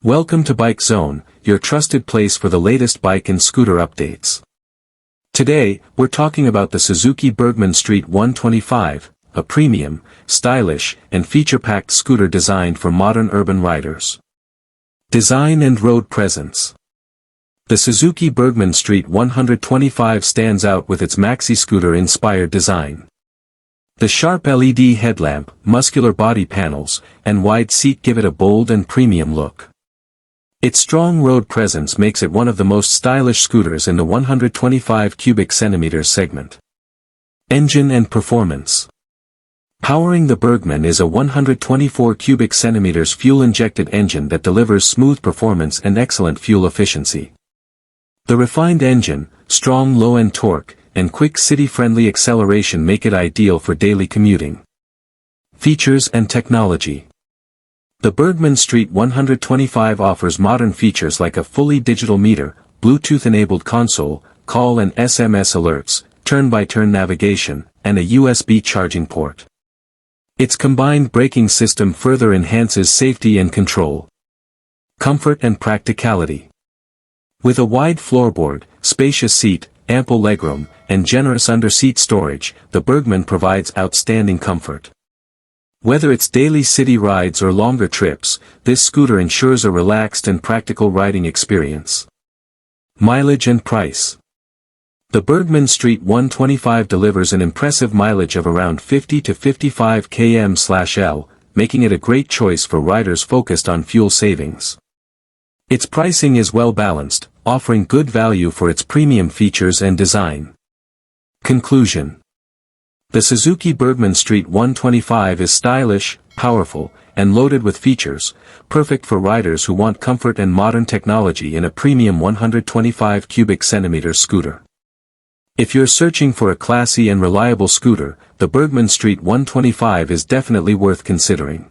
Welcome to Bike Zone, your trusted place for the latest bike and scooter updates. Today, we're talking about the Suzuki Burgman Street 125, a premium, stylish, and feature-packed scooter designed for modern urban riders. Design and road presence. The Suzuki Burgman Street 125 stands out with its maxi scooter-inspired design. The sharp LED headlamp, muscular body panels, and wide seat give it a bold and premium look. Its strong road presence makes it one of the most stylish scooters in the 125 cubic centimeters segment. Engine and performance. Powering the Burgman is a 124 cubic centimeters fuel-injected engine that delivers smooth performance and excellent fuel efficiency. The refined engine, strong low-end torque, and quick city-friendly acceleration make it ideal for daily commuting. Features and technology. The Burgman Street 125 offers modern features like a fully digital meter, Bluetooth-enabled console, call and SMS alerts, turn-by-turn navigation, and a USB charging port. Its combined braking system further enhances safety and control. Comfort and practicality. With a wide floorboard, spacious seat, ample legroom, and generous under-seat storage, the Burgman provides outstanding comfort. Whether it's daily city rides or longer trips, this scooter ensures a relaxed and practical riding experience. Mileage and price. The Burgman Street 125 delivers an impressive mileage of around 50 to 55 km/L, making it a great choice for riders focused on fuel savings. Its pricing is well balanced, offering good value for its premium features and design. Conclusion. The Suzuki Burgman Street 125 is stylish, powerful, and loaded with features, perfect for riders who want comfort and modern technology in a premium 125 cubic centimeters scooter. If you're searching for a classy and reliable scooter, the Burgman Street 125 is definitely worth considering.